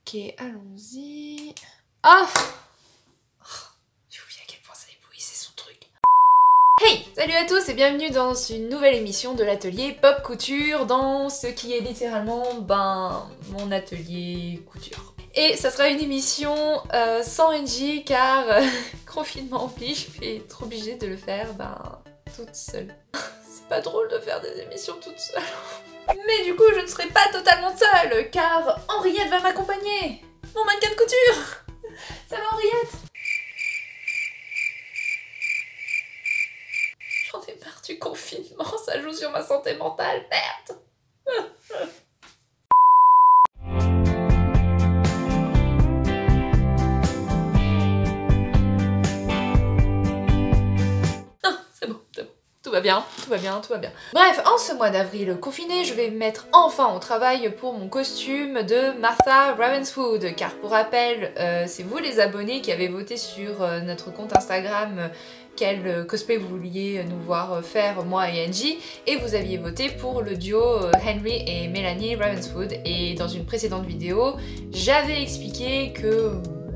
Ok, allons-y. Ah, j'ai oublié à quel point ça éblouissait son truc. Hey, salut à tous et bienvenue dans une nouvelle émission de l'atelier Pop Couture, dans ce qui est littéralement, mon atelier couture. Et ça sera une émission sans NJ car confinement oblige, je vais être obligée de le faire toute seule. C'est pas drôle de faire des émissions toute seule. Mais du coup je ne serai pas totalement seule car Henriette va m'accompagner. Mon mannequin de couture. Ça va Henriette? J'en ai marre du confinement, ça joue sur ma santé mentale, merde. Tout va bien, tout va bien, tout va bien. Bref, en ce mois d'avril confiné, je vais me mettre enfin au travail pour mon costume de Martha Ravenswood. Car pour rappel, c'est vous les abonnés qui avez voté sur notre compte Instagram quel cosplay vous vouliez nous voir faire, moi et Angie. Et vous aviez voté pour le duo Henry et Melanie Ravenswood. Et dans une précédente vidéo, j'avais expliqué que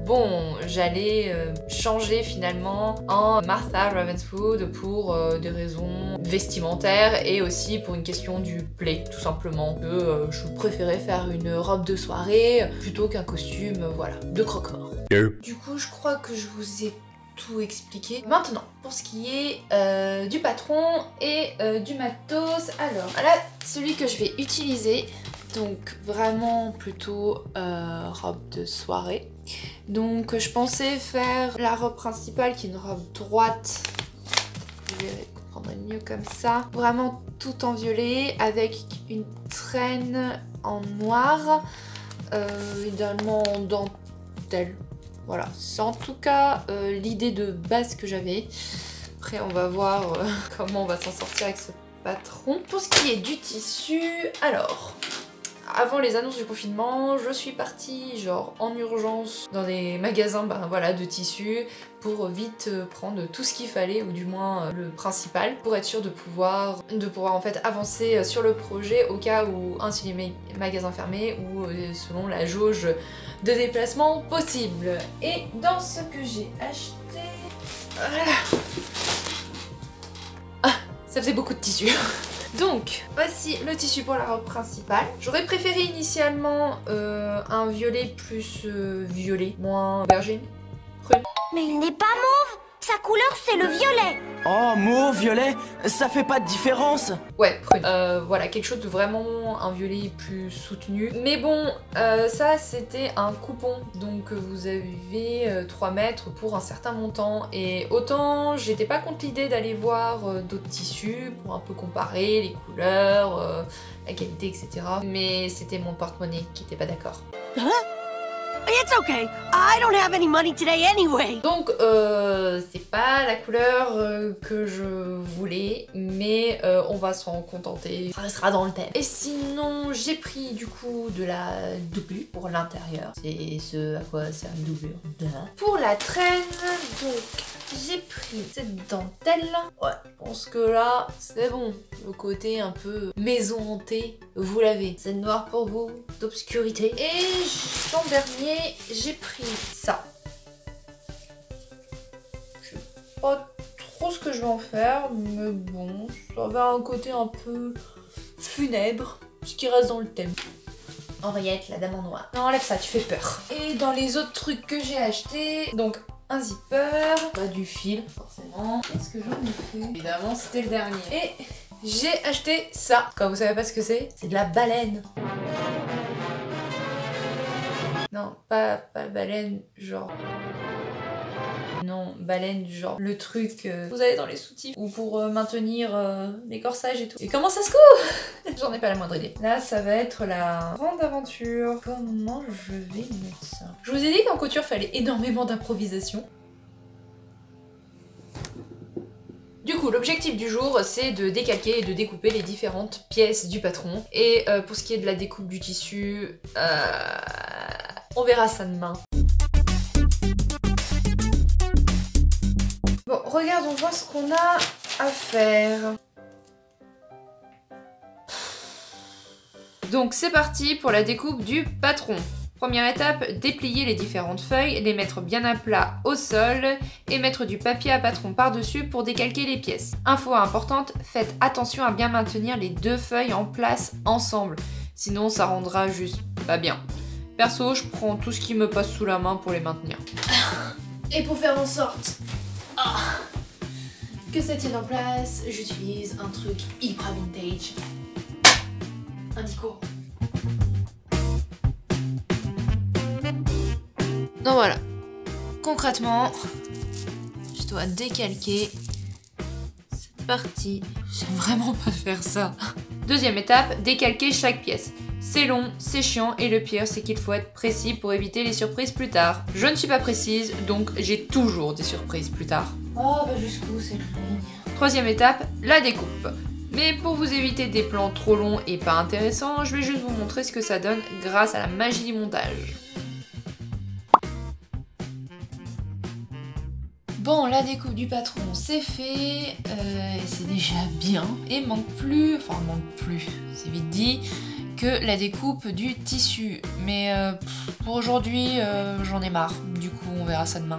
bon, j'allais changer finalement en Martha Ravenswood pour des raisons vestimentaires et aussi pour une question du play, tout simplement. Que je préférais faire une robe de soirée plutôt qu'un costume, voilà, de croque-mort. Du coup, je crois que je vous ai tout expliqué. Maintenant, pour ce qui est du patron et du matos, alors là, celui que je vais utiliser, donc vraiment plutôt robe de soirée. Donc je pensais faire la robe principale qui est une robe droite, je vais prendre mieux comme ça, vraiment tout en violet avec une traîne en noir, idéalement en dentelle. Voilà, c'est en tout cas l'idée de base que j'avais. Après on va voir comment on va s'en sortir avec ce patron. Pour ce qui est du tissu, alors... Avant les annonces du confinement, je suis partie genre en urgence dans des magasins de tissus pour vite prendre tout ce qu'il fallait, ou du moins le principal, pour être sûre de pouvoir en fait avancer sur le projet au cas où si les magasins fermés ou selon la jauge de déplacement possible. Et dans ce que j'ai acheté... Voilà. Ah, ça faisait beaucoup de tissu. Donc, voici le tissu pour la robe principale. J'aurais préféré initialement un violet plus violet, moins aubergine, prune. Mais il n'est pas mauve! Sa couleur, c'est le violet! Oh, mauve, violet, ça fait pas de différence! Ouais, prune. Voilà, quelque chose de vraiment un violet plus soutenu. Mais bon, ça c'était un coupon. Donc vous avez 3 mètres pour un certain montant. Et autant j'étais pas contre l'idée d'aller voir d'autres tissus pour un peu comparer les couleurs, la qualité, etc. Mais c'était mon porte-monnaie qui était pas d'accord. Hein? It's okay. I don't have any money today anyway. Donc c'est pas la couleur que je voulais, mais on va s'en contenter, ça restera dans le thème. Et sinon j'ai pris du coup de la doublure pour l'intérieur, c'est ce à quoi sert une doublure. Pour la traîne, donc j'ai pris cette dentelle. Ouais, je pense que là c'est bon, le côté un peu maison hantée, vous l'avez. C'est noir pour vous, d'obscurité. Et l'an dernier j'ai pris ça. Je sais pas trop ce que je vais en faire, mais bon, ça avait un côté un peu funèbre, ce qui reste dans le thème. Henriette, la dame en noir. Non, enlève ça, tu fais peur. Et dans les autres trucs que j'ai achetés, donc un zipper, du fil, forcément. Qu'est-ce que j'en ai fait? Évidemment, c'était le dernier. Et j'ai acheté ça. Quand vous savez pas ce que c'est de la baleine. Non, pas baleine, genre... Non, baleine, genre le truc que vous avez dans les soutifs ou pour maintenir les corsages et tout. Et comment ça se coud? J'en ai pas la moindre idée. Là, ça va être la grande aventure. Comment je vais mettre ça? Je vous ai dit qu'en couture, fallait énormément d'improvisation. Du coup, l'objectif du jour, c'est de décalquer et de découper les différentes pièces du patron. Et pour ce qui est de la découpe du tissu, on verra ça demain. Bon, regardons voir ce qu'on a à faire. Donc c'est parti pour la découpe du patron. Première étape, déplier les différentes feuilles, les mettre bien à plat au sol et mettre du papier à patron par-dessus pour décalquer les pièces. Info importante, faites attention à bien maintenir les deux feuilles en place ensemble, sinon ça rendra juste pas bien. Perso, je prends tout ce qui me passe sous la main pour les maintenir. Et pour faire en sorte que ça tienne en place, j'utilise un truc hyper vintage. Un dico. Donc voilà, concrètement, je dois décalquer cette partie. J'aime vraiment pas faire ça. Deuxième étape, décalquer chaque pièce. C'est long, c'est chiant et le pire c'est qu'il faut être précis pour éviter les surprises plus tard. Je ne suis pas précise, donc j'ai toujours des surprises plus tard. Oh bah jusqu'où cette ligne. Troisième étape, la découpe. Mais pour vous éviter des plans trop longs et pas intéressants, je vais juste vous montrer ce que ça donne grâce à la magie du montage. Bon, la découpe du patron c'est fait, c'est déjà bien, et manque plus, c'est vite dit, que la découpe du tissu. Mais pour aujourd'hui, j'en ai marre, du coup on verra ça demain.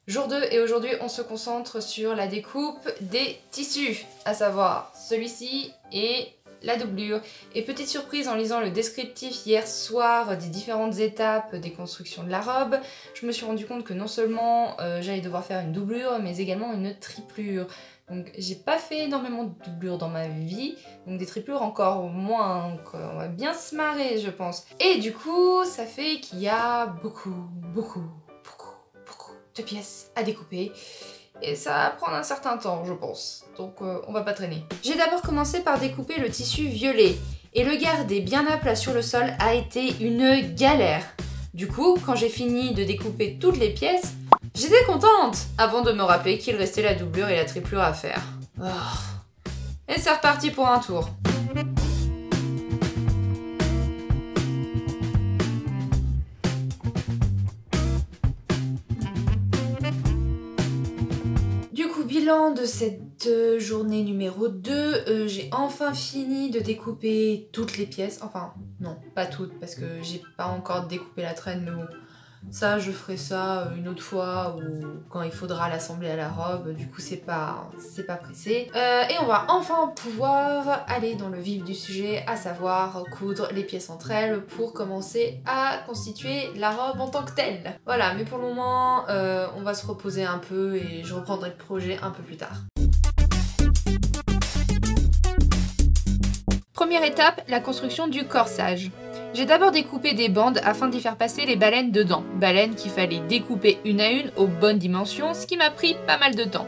Jour 2 et aujourd'hui on se concentre sur la découpe des tissus, à savoir celui-ci et la doublure. Et petite surprise, en lisant le descriptif hier soir des différentes étapes des constructions de la robe, je me suis rendu compte que non seulement j'allais devoir faire une doublure, mais également une triplure. Donc j'ai pas fait énormément de doublures dans ma vie, donc des triplures encore moins, donc on va bien se marrer je pense. Et du coup ça fait qu'il y a beaucoup de pièces à découper. Et ça va prendre un certain temps, je pense. Donc on va pas traîner. J'ai d'abord commencé par découper le tissu violet. Et le garder bien à plat sur le sol a été une galère. Du coup, quand j'ai fini de découper toutes les pièces, j'étais contente avant de me rappeler qu'il restait la doublure et la triplure à faire. Oh. Et c'est reparti pour un tour. Bilan de cette journée numéro 2, j'ai enfin fini de découper toutes les pièces, enfin non pas toutes parce que j'ai pas encore découpé la traîne, mais bon ça je ferai ça une autre fois ou quand il faudra l'assembler à la robe, du coup c'est pas pressé. Et on va enfin pouvoir aller dans le vif du sujet, à savoir coudre les pièces entre elles pour commencer à constituer la robe en tant que telle. Voilà, mais pour le moment on va se reposer un peu et je reprendrai le projet un peu plus tard. Première étape, la construction du corsage. J'ai d'abord découpé des bandes afin d'y faire passer les baleines dedans. Baleines qu'il fallait découper une à une aux bonnes dimensions, ce qui m'a pris pas mal de temps.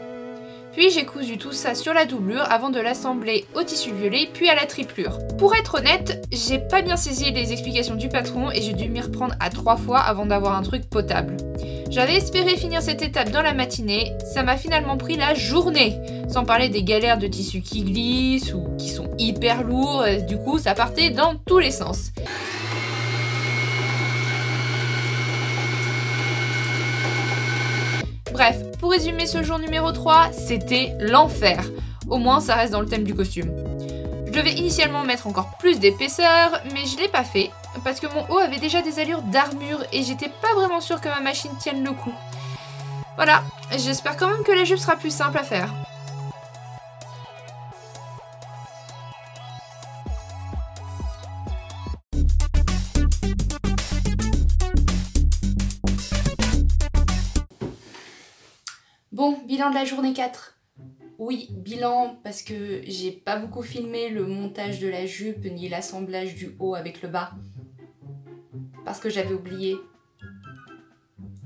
Puis j'ai cousu tout ça sur la doublure avant de l'assembler au tissu violet puis à la triplure. Pour être honnête, j'ai pas bien saisi les explications du patron et j'ai dû m'y reprendre à 3 fois avant d'avoir un truc potable. J'avais espéré finir cette étape dans la matinée, ça m'a finalement pris la journée. Sans parler des galères de tissus qui glissent ou qui sont hyper lourds, du coup ça partait dans tous les sens. Bref, pour résumer ce jour numéro 3, c'était l'enfer. Au moins ça reste dans le thème du costume. Je devais initialement mettre encore plus d'épaisseur, mais je l'ai pas fait, parce que mon haut avait déjà des allures d'armure et j'étais pas vraiment sûre que ma machine tienne le coup. Voilà, j'espère quand même que la jupe sera plus simple à faire. Bon, bilan de la journée 4. Oui, bilan parce que j'ai pas beaucoup filmé le montage de la jupe ni l'assemblage du haut avec le bas. Parce que j'avais oublié.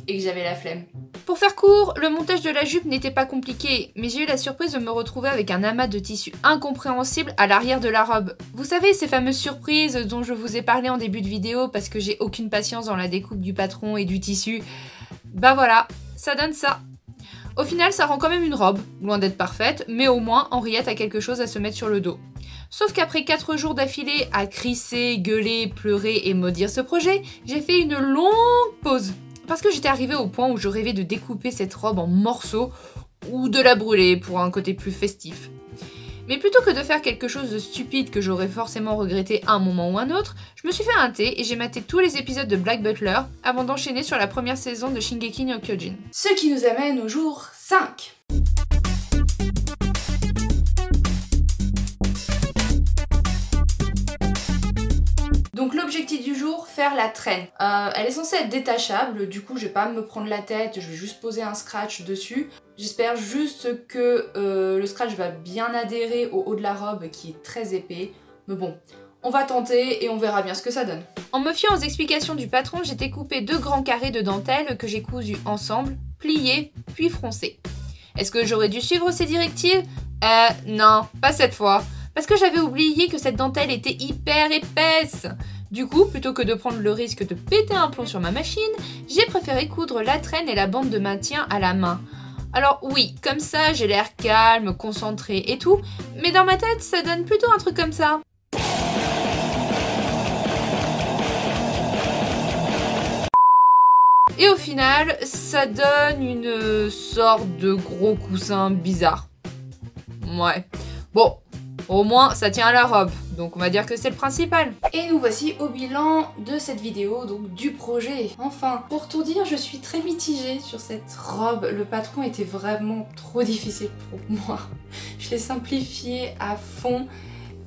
Et que j'avais la flemme. Pour faire court, le montage de la jupe n'était pas compliqué, mais j'ai eu la surprise de me retrouver avec un amas de tissu incompréhensible à l'arrière de la robe. Vous savez, ces fameuses surprises dont je vous ai parlé en début de vidéo parce que j'ai aucune patience dans la découpe du patron et du tissu. Bah voilà, ça donne ça. Au final, ça rend quand même une robe, loin d'être parfaite, mais au moins Henriette a quelque chose à se mettre sur le dos. Sauf qu'après 4 jours d'affilée à crisser, gueuler, pleurer et maudire ce projet, j'ai fait une longue pause. Parce que j'étais arrivée au point où je rêvais de découper cette robe en morceaux, ou de la brûler pour un côté plus festif. Mais plutôt que de faire quelque chose de stupide que j'aurais forcément regretté à un moment ou un autre, je me suis fait un thé et j'ai maté tous les épisodes de Black Butler avant d'enchaîner sur la première saison de Shingeki no Kyojin. Ce qui nous amène au jour 5. Donc l'objectif du jour, faire la traîne. Elle est censée être détachable, du coup je vais pas me prendre la tête, je vais juste poser un scratch dessus. J'espère juste que le scratch va bien adhérer au haut de la robe qui est très épais. Mais bon, on va tenter et on verra bien ce que ça donne. En me fiant aux explications du patron, j'ai découpé 2 grands carrés de dentelle que j'ai cousus ensemble, pliés, puis froncés. Est-ce que j'aurais dû suivre ces directives? Non, pas cette fois. Parce que j'avais oublié que cette dentelle était hyper épaisse. Du coup, plutôt que de prendre le risque de péter un plomb sur ma machine, j'ai préféré coudre la traîne et la bande de maintien à la main. Alors oui, comme ça j'ai l'air calme, concentré et tout, mais dans ma tête ça donne plutôt un truc comme ça. Et au final, ça donne une sorte de gros coussin bizarre. Ouais. Bon, au moins ça tient à la robe, donc on va dire que c'est le principal. Et nous voici au bilan de cette vidéo, donc du projet. Enfin, pour tout dire, je suis très mitigée sur cette robe. Le patron était vraiment trop difficile pour moi. Je l'ai simplifié à fond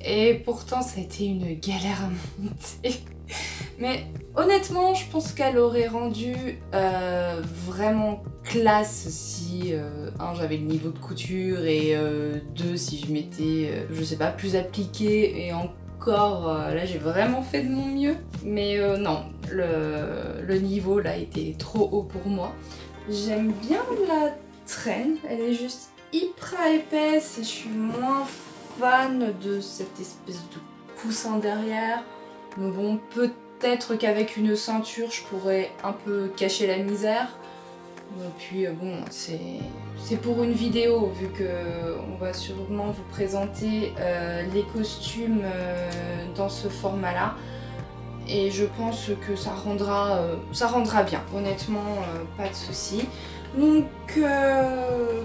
et pourtant ça a été une galère à monter. Mais honnêtement, je pense qu'elle aurait rendu vraiment classe si 1, j'avais le niveau de couture et 2, si je m'étais, je sais pas, plus appliquée et encore, là j'ai vraiment fait de mon mieux. Mais non, le niveau là était trop haut pour moi. J'aime bien la traîne, elle est juste hyper épaisse et je suis moins fan de cette espèce de coussin derrière. Mais bon, peut-être qu'avec une ceinture, je pourrais un peu cacher la misère. Et puis bon, c'est pour une vidéo, vu qu'on va sûrement vous présenter les costumes dans ce format-là. Et je pense que ça rendra bien, honnêtement, pas de souci. Donc,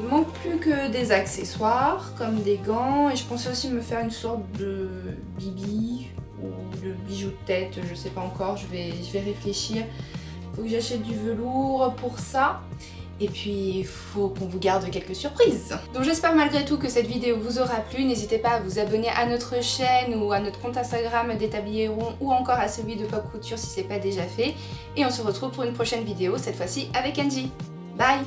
manque plus que des accessoires, comme des gants. Et je pensais aussi me faire une sorte de bibi ou de bijou de tête, je sais pas encore, je vais réfléchir. Faut que j'achète du velours pour ça. Et puis il faut qu'on vous garde quelques surprises. Donc j'espère malgré tout que cette vidéo vous aura plu. N'hésitez pas à vous abonner à notre chaîne ou à notre compte Instagram des Tabliers Ronds ou encore à celui de Pop Couture si c'est pas déjà fait. Et on se retrouve pour une prochaine vidéo, cette fois-ci avec Angie. Bye!